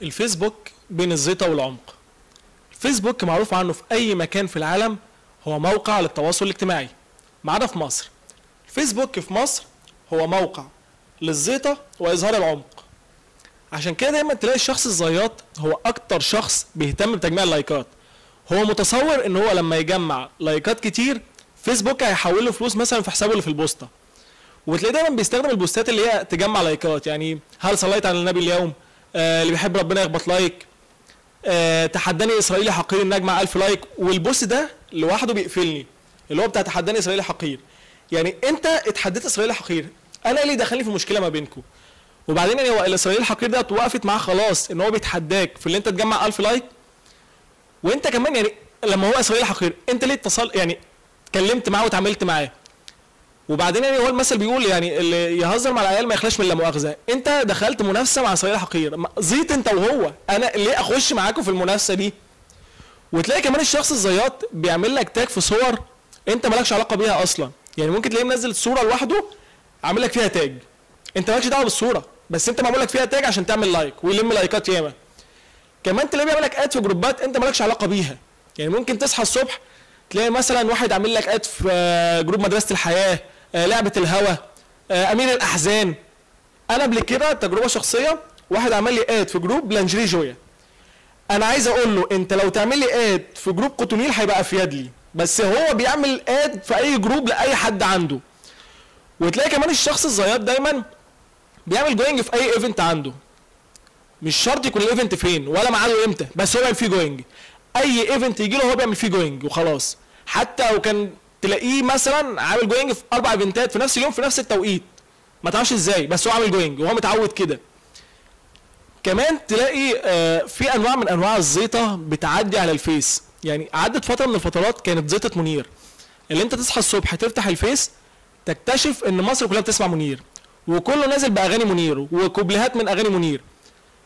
الفيسبوك بين الزيطة والعمق. الفيسبوك معروف عنه في أي مكان في العالم هو موقع للتواصل الاجتماعي ما عدا في مصر. الفيسبوك في مصر هو موقع للزيطة وإظهار العمق. عشان كده دايما تلاقي الشخص الزياط هو أكتر شخص بيهتم بتجميع اللايكات. هو متصور إن هو لما يجمع لايكات كتير فيسبوك هيحول له فلوس مثلا في حسابه اللي في البوسطة. وتلاقيه دايما بيستخدم البوستات اللي هي تجمع لايكات، يعني هل صليت على النبي اليوم؟ اللي بيحب ربنا يخبط لايك. تحداني اسرائيلي حقير ان اجمع 1000 لايك، والبوست ده لوحده بيقفلني، اللي هو بتاع تحداني اسرائيلي حقير. يعني انت اتحديت اسرائيلي حقير، انا ايه اللي دخلني في مشكله ما بينكم؟ وبعدين يعني هو الاسرائيلي الحقير ده وقفت معاه خلاص ان هو بيتحداك في اللي انت تجمع 1000 لايك، وانت كمان يعني لما هو اسرائيلي حقير انت ليه اتصل يعني اتكلمت معاه واتعاملت معاه؟ وبعدين يعني هو المثل بيقول يعني اللي يهزر مع العيال ما يخلاش من لا مؤاخذه. انت دخلت منافسه مع اسرائيلي حقير، زيت انت وهو، انا ليه اخش معاكم في المنافسه دي؟ وتلاقي كمان الشخص الزياط بيعمل لك تاج في صور انت مالكش علاقه بيها اصلا. يعني ممكن تلاقيه منزل صوره لوحده عامل لك فيها تاج، انت مالكش دعوه بالصوره، بس انت معمول لك فيها تاج عشان تعمل لايك ويلم لايكات ياما. كمان تلاقيه بيعمل لك اد في جروبات انت مالكش علاقه بيها. يعني ممكن تصحى الصبح تلاقي مثلا واحد عامل لك اد في جروب مدرسه الحياه، لعبه الهوى، امير الاحزان. انا قبل كده تجربه شخصيه، واحد عمل لي اد في جروب لانجري جويا. انا عايز اقول له انت لو تعمل لي اد في جروب قطنيل هيبقى افيد لي، بس هو بيعمل اد في اي جروب لاي حد عنده. وتلاقي كمان الشخص الزياط دايما بيعمل جوينج في اي ايفنت عنده، مش شرط يكون الايفنت فين ولا ميعاده امتى، بس هو بيعمل فيه جوينج. اي ايفنت يجي له هو بيعمل فيه جوينج وخلاص. حتى لو كان تلاقيه مثلا عامل جوينج في 4 ايفنتات في نفس اليوم في نفس التوقيت، ما تعرفش ازاي، بس هو عامل جوينج وهو متعود كده. كمان تلاقي في انواع من انواع الزيطه بتعدي على الفيس. يعني عدت فتره من الفترات كانت زيطه منير، اللي انت تصحى الصبح تفتح الفيس تكتشف ان مصر كلها بتسمع منير، وكله نازل باغاني منير وكوبليهات من اغاني منير.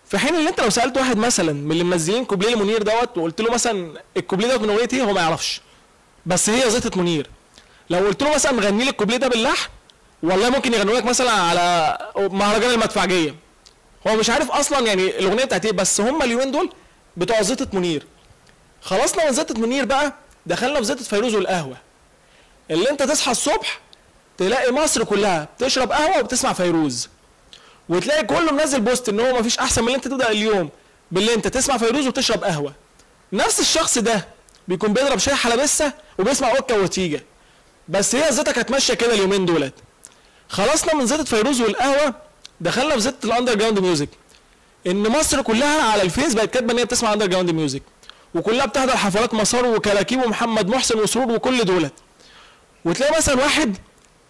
في حين اللي انت لو سالت واحد مثلا من اللي منزلين كوبليه لمنير دوت وقلت له مثلا الكوبليه دوت من اغنيه ايه، هو ما يعرفش، بس هي زيطه منير. لو قلت له مثلا غني لي الكوبليه ده باللحن، والله ممكن يغنوا لك مثلا على مهرجان المدفعجيه، هو مش عارف اصلا يعني الاغنيه بتاعت ايه، بس هم اليومين دول بتوع زيطه منير. خلصنا من زيطه منير بقى، دخلنا في زيطه فيروز والقهوه، اللي انت تصحى الصبح تلاقي مصر كلها بتشرب قهوه وبتسمع فيروز، وتلاقي كله منزل بوست ان هو مفيش احسن من اللي انت تبدا اليوم باللي انت تسمع فيروز وتشرب قهوه. نفس الشخص ده بيكون بيضرب شاي حلبسه وبيسمع اوكا وتيجا، بس هي زيطه كانت ماشيه كده اليومين دولت. خلصنا من زيطه فيروز والقهوه، دخلنا في زيطه الاندر جراوند ميوزك، ان مصر كلها على الفيس بقت كاتبه ان هي بتسمع اندر جراوند ميوزك، وكلها بتحضر حفلات مسار وكراكيب ومحمد محسن وسرور وكل دولت. وتلاقي مثلا واحد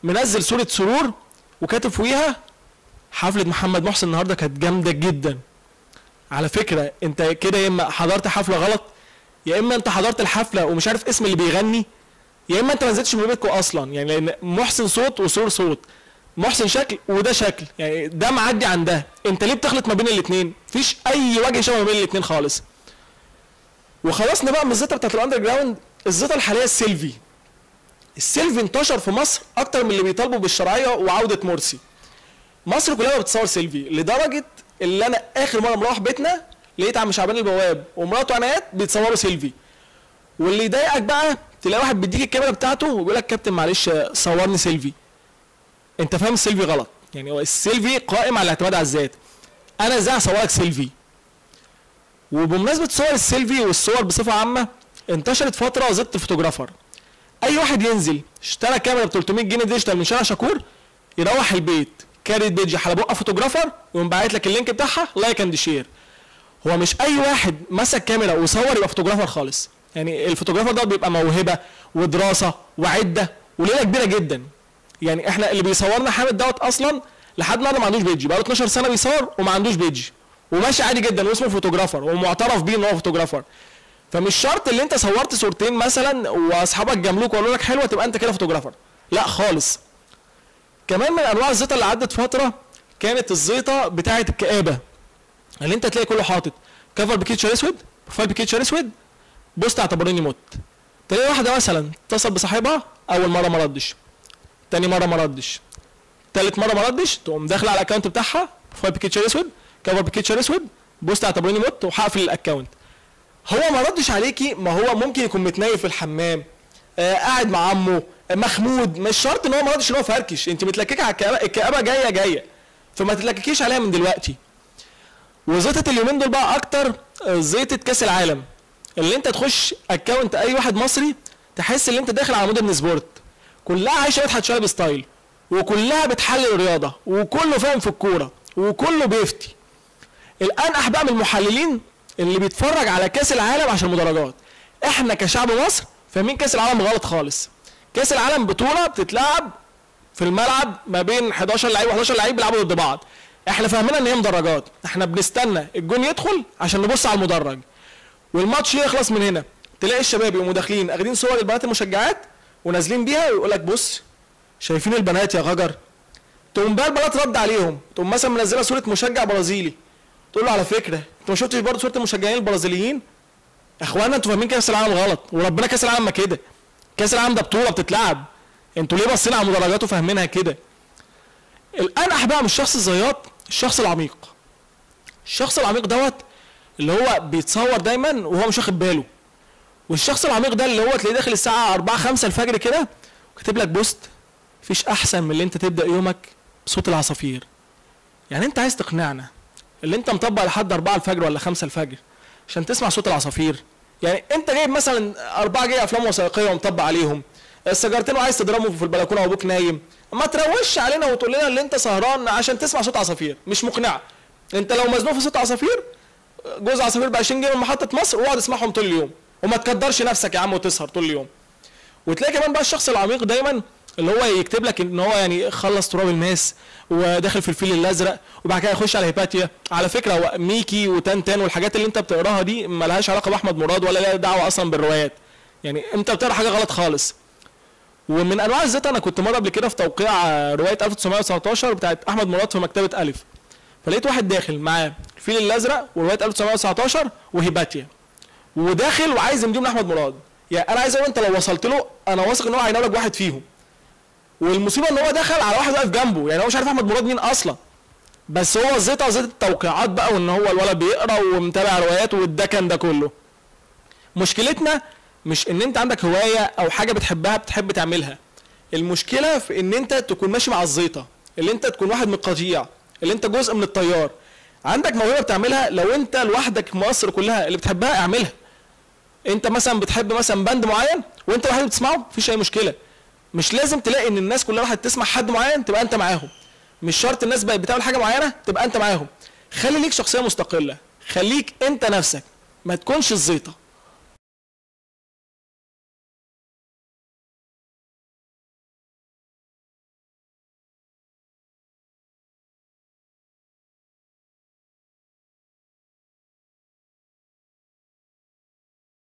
منزل صوره سرور وكاتب فوقيها حفله محمد محسن النهارده كانت جامده جدا. على فكره انت كده يا اما حضرت حفله غلط، يا اما انت حضرت الحفله ومش عارف اسم اللي بيغني، يا اما انت ما نزلتش من بيتكم اصلا. يعني لان محسن صوت وسرور صوت، محسن شكل وده شكل، يعني ده معدي عن ده، انت ليه بتخلط ما بين الاثنين؟ مفيش اي وجه شبه ما بين الاثنين خالص. وخلصنا بقى من الزيطه بتاعت الاندر جراوند. الزيطه الحاليه السيلفي. السيلفي انتشر في مصر اكتر من اللي بيطالبوا بالشرعيه وعوده مرسي. مصر كلها بتصور سيلفي لدرجه اللي انا اخر مره مروح بيتنا لقيت عم شعبان البواب ومراته عنايات بيتصوروا سيلفي. واللي يضايقك بقى تلاقي واحد بيديك الكاميرا بتاعته ويقول لك كابتن معلش صورني سيلفي. انت فاهم السيلفي غلط، يعني هو السيلفي قائم على الاعتماد على الذات. انا ازاي اصورك سيلفي؟ وبمناسبه صور السيلفي والصور بصفه عامه، انتشرت فتره زيطه الفوتوغرافر. اي واحد ينزل اشترى كاميرا ب 300 جنيه ديجيتال من شارع شاكور، يروح البيت كارت بيجي على بقى فوتوغرافر ويقوم باعت لك اللينك بتاعها لايك اند شير. هو مش اي واحد مسك كاميرا وصور يبقى فوتوغرافر خالص. يعني الفوتوغرافر ده بيبقى موهبه ودراسه وعده وليله كبيره جدا. يعني احنا اللي بيصورنا حامد دوت اصلا لحد النهارده ما عندوش بيجي، بقى له 12 سنه بيصور وما عندوش بيجي وماشي عادي جدا واسمه فوتوغرافر ومعترف بيه ان هو فوتوغرافر. فمش شرط اللي انت صورت صورتين مثلا واصحابك جاملوك وقالوا لك حلوه تبقى انت كده فوتوغرافر، لا خالص. كمان من انواع الزيطه اللي عدت فتره كانت الزيطه بتاعه الكآبه، اللي انت تلاقي كله حاطط كفر بكيتشر اسود، بروفايل بكيتشر اسود، بوست اعتبروني مت. تلاقي واحده مثلا اتصل بصاحبها اول مره ما ردش، تاني مره ما ردش، تالت مره ما ردش، تقوم داخله على الاكونت بتاعها بروفايل بكيتشر اسود، كفر بكيتشر اسود، بوست اعتبروني مت وهقفل الاكونت. هو ما ردش عليكي، ما هو ممكن يكون متنيل في الحمام، قاعد مع عمه، مخمود، مش شرط ان هو ما ردش ان هو فركش، انت متلككه على الكآبه جايه، فما تتلككيش عليها من دلوقتي. وزيطه اليومين دول بقى اكتر زيطه كاس العالم، اللي انت تخش اكونت اي واحد مصري تحس ان انت داخل على مودرن سبورت، كلها عايشه مدحت شلبي ستايل، وكلها بتحلل الرياضه، وكله فاهم في الكوره، وكله بيفتي. الانقح بقى من المحللين اللي بيتفرج على كاس العالم عشان المدرجات. احنا كشعب مصر فاهمين كاس العالم غلط خالص. كاس العالم بطوله بتتلعب في الملعب ما بين 11 لعيب و11 لعيب بيلعبوا ضد بعض. احنا فاهمين ان هي مدرجات، احنا بنستنى الجون يدخل عشان نبص على المدرج، والماتش يخلص من هنا تلاقي الشباب يقوموا داخلين اخدين صور البنات المشجعات ونازلين بيها ويقول لك بص شايفين البنات يا غجر. تقوم بقى البنات رد عليهم، تقوم مثلا منزله صوره مشجع برازيلي تقول له على فكره انت ما شفتش برضه صوره المشجعين البرازيليين؟ يا اخوانا انتوا فاهمين كاس العالم غلط، وربنا كاس العالم ما كده. كاس العالم ده بطوله بتتلعب، انتوا ليه باصين على مدرجات وفاهمينها كده؟ الانقح بقى من الشخص الزياط الشخص العميق. الشخص العميق دوت اللي هو بيتصور دايما وهو مش واخد باله. والشخص العميق ده اللي هو تلاقيه داخل الساعه 4 5 الفجر كده وكاتب لك بوست مفيش احسن من اللي انت تبدا يومك بصوت العصافير. يعني انت عايز تقنعنا اللي انت مطبق لحد 4 الفجر ولا 5 الفجر عشان تسمع صوت العصافير؟ يعني انت جايب مثلا 4 جاي افلام وثائقيه ومطبق عليهم السيجارتين وعايز تضربهم في البلكونه وابوك نايم، ما تروش علينا وتقول لنا اللي انت سهران عشان تسمع صوت عصافير. مش مقنعه. انت لو مزنوق في صوت عصافير جوز عصافير ب 20 جنيه من محطه مصر واقعد اسمعهم طول اليوم وما تقدرش نفسك يا عم وتسهر طول اليوم. وتلاقي كمان بقى الشخص العميق دايما اللي هو يكتب لك ان هو يعني خلص تراب الماس وداخل في الفيل الازرق وبعد كده يخش على هيباتيا. على فكره هو ميكي وتان والحاجات اللي انت بتقراها دي ما لهاش علاقه باحمد مراد ولا لها دعوه اصلا بالروايات. يعني انت بتقرا حاجه غلط خالص. ومن انواع الزيطه انا كنت مره قبل كده في توقيع روايه 1919 بتاعت احمد مراد في مكتبه الف، فلقيت واحد داخل معاه الفيل الازرق وروايه 1919 وهيباتيا وداخل وعايز يمديهم لاحمد مراد. يعني انا عايز اقول انت لو وصلت له انا واثق ان هو هيناولك واحد فيهم. والمصيبه ان هو دخل على واحد واقف جنبه، يعني هو مش عارف احمد مراد مين اصلا، بس هو زيطه التوقيعات بقى وان هو الولد بيقرا ومتابع روايات والدكن ده كله. مشكلتنا مش ان انت عندك هوايه او حاجه بتحبها بتحب تعملها، المشكله في ان انت تكون ماشي مع الزيطه، اللي انت تكون واحد من القطيع، اللي انت جزء من التيار. عندك موهبه بتعملها لو انت لوحدك في مصر كلها اللي بتحبها اعملها. انت مثلا بتحب مثلا باند معين وانت لوحدك بتسمعه مفيش اي مشكله. مش لازم تلاقي ان الناس كلها راحت تسمع حد معين تبقى انت معاهم. مش شرط الناس بقت بتعمل حاجه معينه تبقى انت معاهم. خلي ليك شخصيه مستقله، خليك انت نفسك، ما تكونش الزيطه.